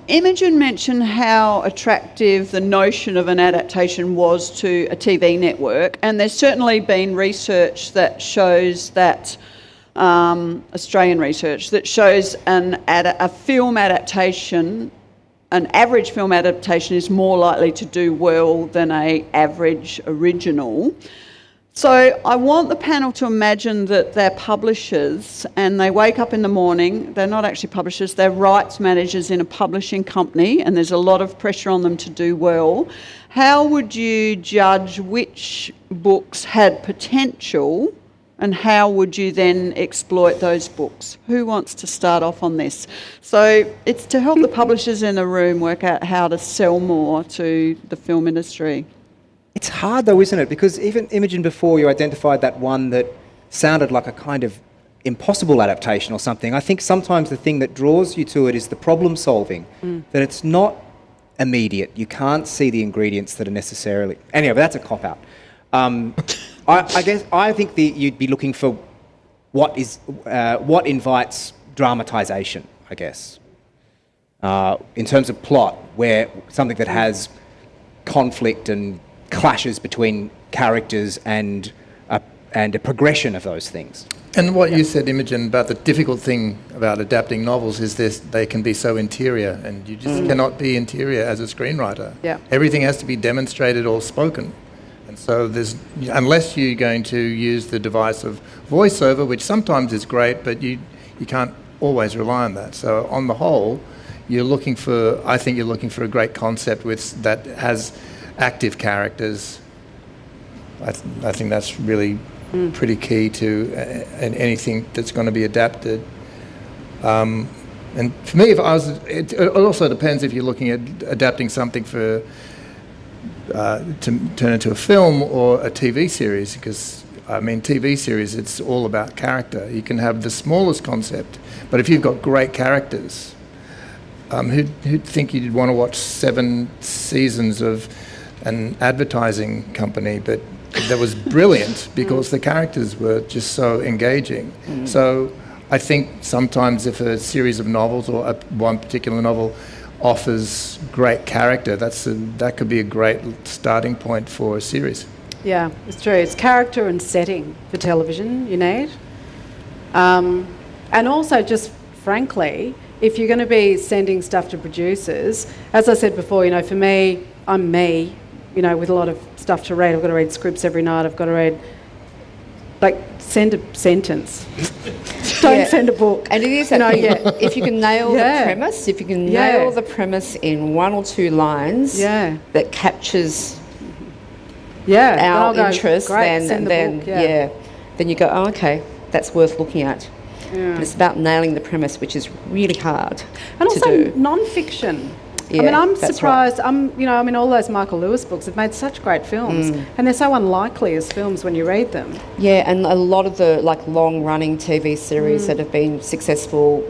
Imogen mentioned how attractive the notion of an adaptation was to a TV network, and there's certainly been research that shows that, Australian research, that shows a film adaptation, an average film adaptation is more likely to do well than an average original. So I want the panel to imagine that they're publishers and they wake up in the morning, they're not actually publishers, they're rights managers in a publishing company, and there's a lot of pressure on them to do well. How would you judge which books had potential, and how would you then exploit those books? Who wants to start off on this? So it's to help the publishers in the room work out how to sell more to the film industry. It's hard though, isn't it? Because even Imogen, before you identified that one that sounded like a kind of impossible adaptation or something. I think sometimes the thing that draws you to it is the problem solving, that it's not immediate. You can't see the ingredients that are necessarily... Anyway, but that's a cop-out. I guess I think you'd be looking for what invites dramatisation, I guess, in terms of plot, where something that has conflict and clashes between characters and a progression of those things. And what you said, Imogen, about the difficult thing about adapting novels is they can be so interior, and you just cannot be interior as a screenwriter. Yeah. Everything has to be demonstrated or spoken. And so unless you're going to use the device of voiceover, which sometimes is great, but you can't always rely on that. So on the whole, I think you're looking for a great concept that has active characters. I think that's really pretty key to anything that's going to be adapted. And for me, it also depends if you're looking at adapting something to turn into a film or a TV series, because TV series, it's all about character. You can have the smallest concept, but if you've got great characters, who'd think you'd want to watch 7 seasons of an advertising company, but that was brilliant because the characters were just so engaging. So I think sometimes if a series of novels or one particular novel offers great character, that could be a great starting point for a series. Yeah, it's true. It's character and setting for television you need. And also, just frankly, if you're going to be sending stuff to producers, as I said before, for me, I'm me, with a lot of stuff to read. I've got to read scripts every night. I've got to read, send a sentence. Don't send a book. And it is, if you can nail the premise, if you can nail the premise in 1 or 2 lines that captures our interest, then you go, oh, okay, that's worth looking at. Yeah. But it's about nailing the premise, which is really hard and to do. Also non-fiction. Yeah, I'm surprised. Right. All those Michael Lewis books have made such great films, and they're so unlikely as films when you read them. Yeah, and a lot of the long-running TV series that have been successful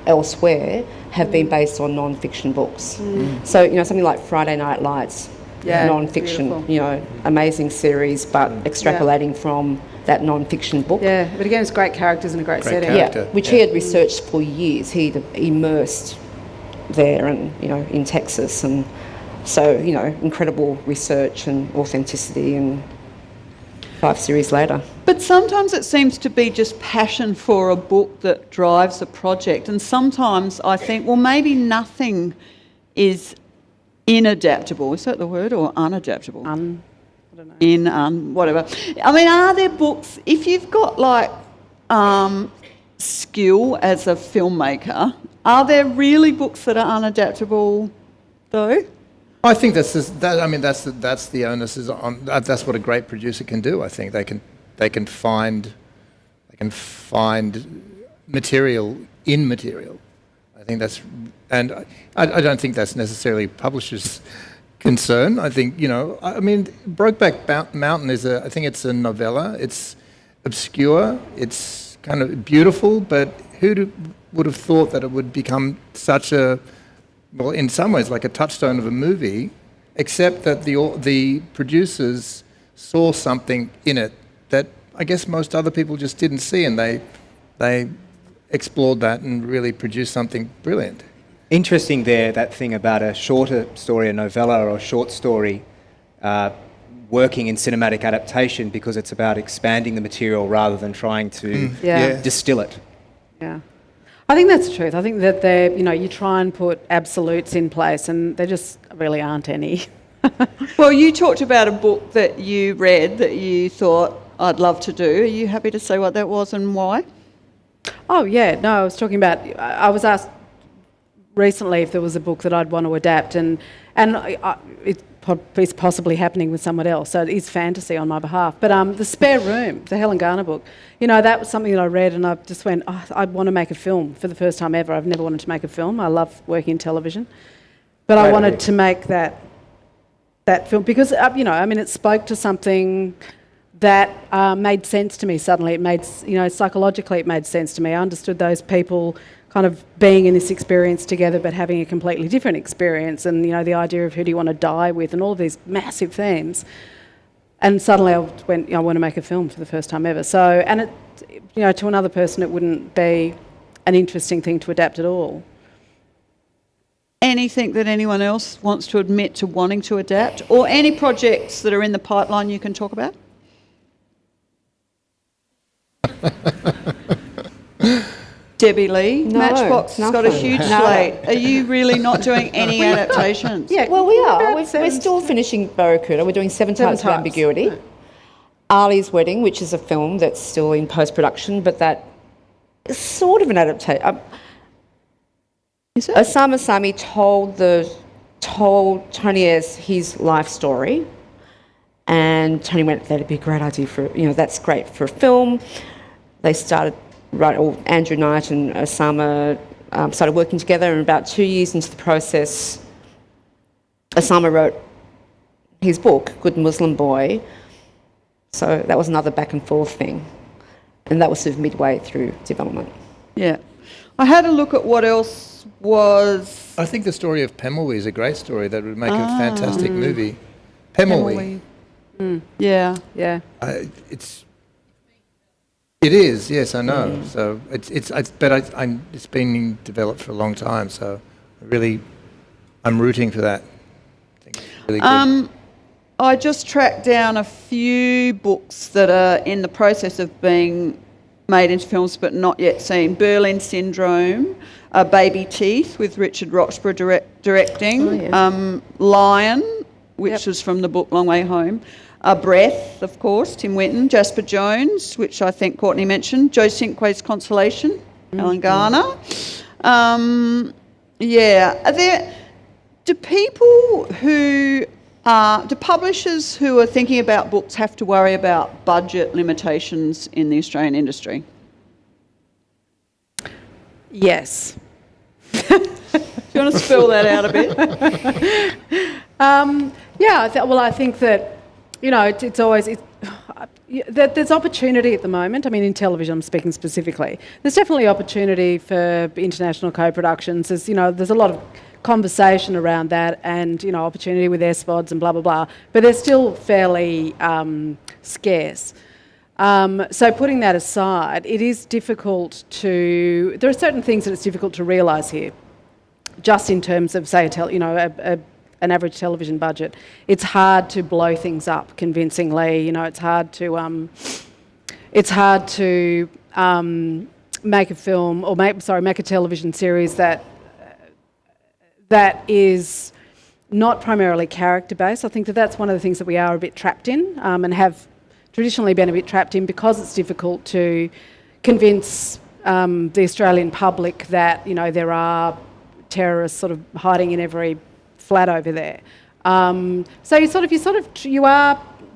elsewhere have been based on non-fiction books. So something like Friday Night Lights, non-fiction, amazing series, but extrapolating from that non-fiction book. Yeah, but again, it's great characters and a great setting. Character. Yeah, which he had researched for years. He'd immersed there and in Texas, and so incredible research and authenticity, and 5 series later. But sometimes it seems to be just passion for a book that drives a project, and sometimes I think, well, maybe nothing is inadaptable. Is that the word, or unadaptable? I don't know. Whatever. Are there books, if you've got skill as a filmmaker, are there really books that are unadaptable, though? I think that's the onus is on. That's what a great producer can do. I think they can find material in material. I think that's, and I don't think that's necessarily publishers' concern. I think Brokeback Mountain I think it's a novella. It's obscure. It's kind of beautiful, but would have thought that it would become such in some ways like a touchstone of a movie, except that the producers saw something in it that I guess most other people just didn't see, and they explored that and really produced something brilliant. interesting there, that thing about a shorter story, a novella or a short story, working in cinematic adaptation because it's about expanding the material rather than trying to distill it. Yeah. I think that's the truth. I think that you try and put absolutes in place and there just really aren't any. Well, you talked about a book that you read that you thought, I'd love to do. Are you happy to say what that was and why? Oh, yeah. No, I was talking about, I was asked recently if there was a book that I'd want to adapt, and it's possibly happening with someone else, so it is fantasy on my behalf. But The Spare Room, the Helen Garner book, that was something that I read and I just went, I want to make a film for the first time ever. I've never wanted to make a film. I love working in television. But I wanted to make that film because, it spoke to something that made sense to me suddenly. It made, psychologically it made sense to me. I understood those people kind of being in this experience together but having a completely different experience, and, the idea of who do you want to die with and all of these massive themes. And suddenly I went, I want to make a film for the first time ever. So, and it, to another person it wouldn't be an interesting thing to adapt at all. Anything that anyone else wants to admit to wanting to adapt, or any projects that are in the pipeline you can talk about? Debbie Lee, No, Matchbox has got a huge No. slate. Are you really not doing any adaptations? Yeah, Well, we are. about We're still finishing Barracuda. We're doing Seven Types of Types. Ambiguity. Ali's Wedding, which is a film that's still in post-production, but that is sort of an adaptation. Is it? Osama Sami told Tony Ayres his life story, and Tony went, that'd be a great idea for, that's great for a film. They started, Andrew Knight and Osama started working together, and about 2 years into the process, Osama wrote his book, Good Muslim Boy. So that was another back and forth thing, and that was sort of midway through development. Yeah. I had a look at what else was... I think the story of Pemulwuy is a great story that would make a fantastic movie. Pemulwuy. Yeah. Yeah. It is, yes, I know. So it's been developed for a long time. So I'm rooting for that. I think it's really good. I just tracked down a few books that are in the process of being made into films but not yet seen. Berlin Syndrome, Baby Teeth with Richard Roxburgh directing, Oh, yeah. Lion, which was from the book Long Way Home, Breath, of course, Tim Winton, Jasper Jones, which I think Courtney mentioned, Joe Cinque's Consolation, Helen Garner. Do publishers who are thinking about books have to worry about budget limitations in the Australian industry? Yes. Do you want to spell that out a bit? I think that, it's always... there's opportunity at the moment. I mean, in television, I'm speaking specifically. There's definitely opportunity for international co-productions. There's a lot of conversation around that and, opportunity with SVODs and blah, blah, blah. But they're still fairly scarce. So putting that aside, it is difficult to... There are certain things that it's difficult to realise here, just in terms of, say, an average television budget. It's hard to blow things up convincingly. It's hard to make a film or make a television series that is not primarily character-based. I think that's one of the things that we are a bit trapped in and have traditionally been a bit trapped in because it's difficult to convince the Australian public that, there are terrorists sort of hiding in every flat over there. So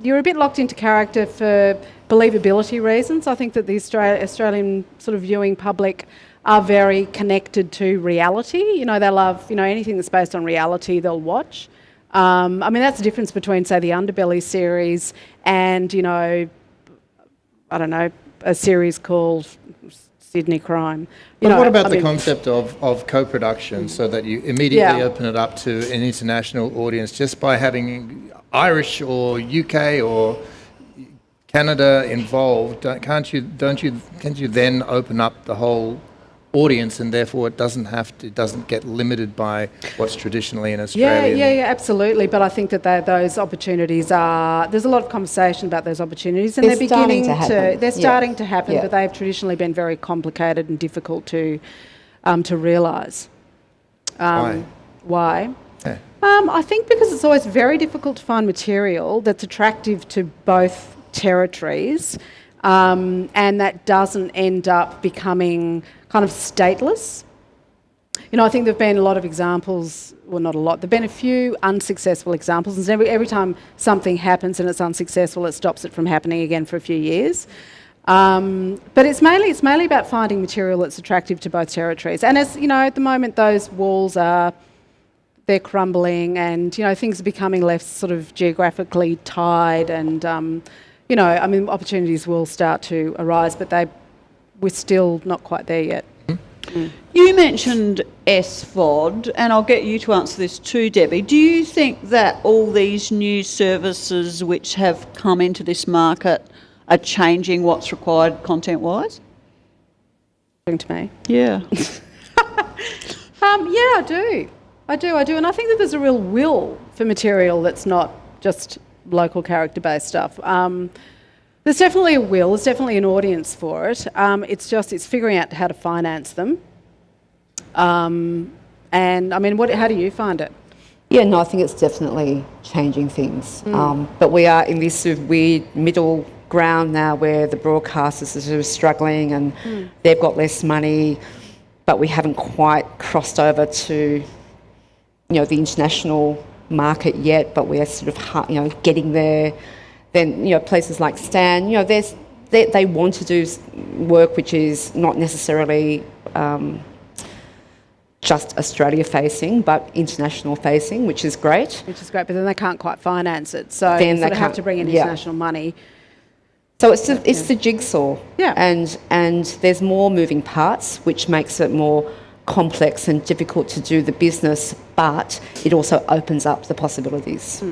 you're a bit locked into character for believability reasons. I think that the Australian sort of viewing public are very connected to reality. They love, anything that's based on reality, they'll watch. That's the difference between, say, the Underbelly series and, a series called Sydney Crime. But what about the concept of co-production so that you immediately open it up to an international audience just by having Irish or UK or Canada involved? Can't you then open up the whole audience, and therefore it doesn't get limited by what's traditionally in Australia. Yeah, absolutely. But I think that those opportunities there's a lot of conversation about those opportunities, and they're beginning they're starting to happen, but they've traditionally been very complicated and difficult to realise. Why? Yeah. I think because it's always very difficult to find material that's attractive to both territories, and that doesn't end up becoming kind of stateless. You know, I think there have been a lot of examples, well, not a lot, there have been a few unsuccessful examples, and every time something happens and it's unsuccessful, it stops it from happening again for a few years. But it's mainly about finding material that's attractive to both territories. And as you know, at the moment, those walls they're crumbling, and you know, things are becoming less sort of geographically tied, and you know, I mean, opportunities will start to arise, but we're still not quite there yet. You mentioned SVOD, and I'll get you to answer this too, Debbie. Do you think that all these new services which have come into this market are changing what's required content-wise? To me? Yeah. I do. And I think that there's a real will for material that's not just local character-based stuff. There's definitely a will, there's definitely an audience for it. It's figuring out how to finance them. And I mean, how do you find it? Yeah, no, I think it's definitely changing things. But we are in this sort of weird middle ground now where the broadcasters are sort of struggling, and they've got less money, but we haven't quite crossed over to, you know, the international market yet, but we're sort of, you know, getting there. Then, you know, places like Stan, you know, they want to do work which is not necessarily just Australia facing, but international facing, which is great. But then they can't quite finance it, so then they have to bring in international money. So it's the jigsaw, yeah, and there's more moving parts, which makes it more complex and difficult to do the business, but it also opens up the possibilities.